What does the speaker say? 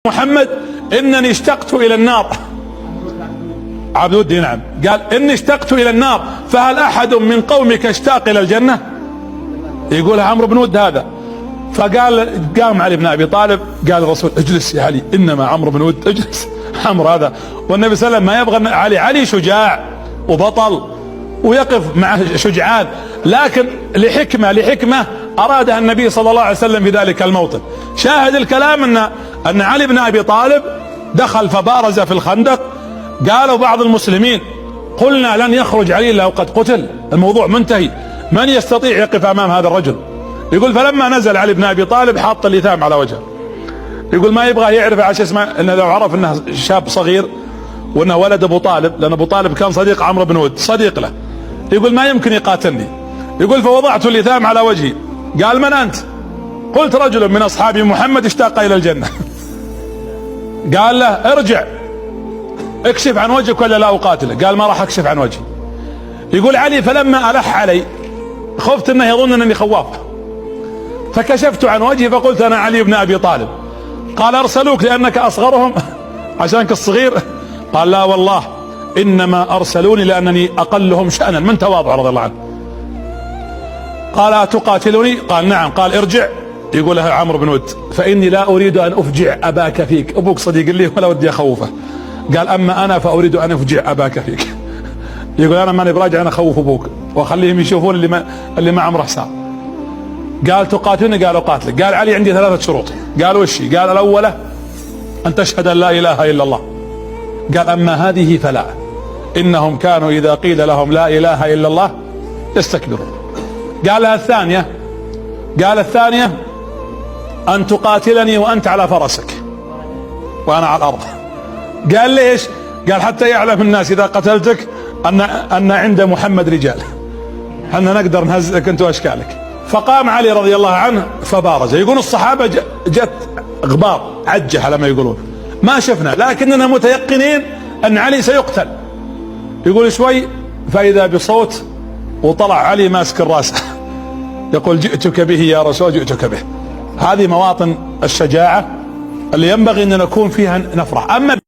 محمد إنني اشتقت إلى النار. عبد الودي نعم قال إني اشتقت إلى النار فهل أحد من قومك اشتاق إلى الجنة؟ يقول عمرو بن ود هذا. فقال قام علي بن أبي طالب قال الرسول اجلس يا علي، إنما عمرو بن ود اجلس. عمرو هذا والنبي صلى الله عليه وسلم ما يبغى علي شجاع وبطل ويقف مع شجعان، لكن لحكمة أرادها النبي صلى الله عليه وسلم في ذلك الموطن. شاهد الكلام أن علي بن أبي طالب دخل فبارز في الخندق. قالوا بعض المسلمين قلنا لن يخرج علي إلا وقد قتل، الموضوع منتهي، من يستطيع يقف أمام هذا الرجل؟ يقول فلما نزل علي بن أبي طالب حاط اللثام على وجهه. يقول ما يبغى يعرف عشان اسمه، انه لو عرف انه شاب صغير وانه ولد ابو طالب، لان ابو طالب كان صديق عمرو بن ود، صديق له، يقول ما يمكن يقاتلني. يقول فوضعت اللثام على وجهي. قال من انت؟ قلت رجل من اصحاب محمد اشتاق الى الجنه. قال له ارجع اكشف عن وجهك ولا لا اقاتله. قال ما راح اكشف عن وجهي. يقول علي فلما الح علي خفت انه يظن انني خواف، فكشفت عن وجهي فقلت انا علي بن ابي طالب. قال ارسلوك لانك اصغرهم عشانك الصغير؟ قال لا والله انما ارسلوني لانني اقلهم شأنا، من تواضع رضي الله عنه. قال اتقاتلني؟ قال نعم. قال ارجع. يقول له عمرو بن ود فاني لا اريد ان افجع اباك فيك، ابوك صديق لي ولا ودي اخوفه. قال اما انا فاريد ان افجع اباك فيك. يقول انا ماني براجع، انا اخوف ابوك واخليهم يشوفون اللي ما عمره حساب. قال تقاتلني؟ قال اقاتلك. قال علي عندي 3 شروط. قال وش؟ قال الاولى ان تشهد ان لا اله الا الله. قال اما هذه فلا، انهم كانوا اذا قيل لهم لا اله الا الله يستكبرون. قال الثانية ان تقاتلني وانت على فرسك وانا على الارض. قال ليش؟ قال حتى يعلم الناس اذا قتلتك ان عند محمد رجال، احنا نقدر نهزك انت واشكالك. فقام علي رضي الله عنه فبارز. يقول الصحابة جت غبار عجه على ما يقولون، ما شفنا، لكننا متيقنين ان علي سيقتل. يقول شوي فاذا بصوت وطلع علي ماسك الراس يقول جئتك به يا رسول، جئتك به. هذه مواطن الشجاعة اللي ينبغي ان نكون فيها نفرح. اما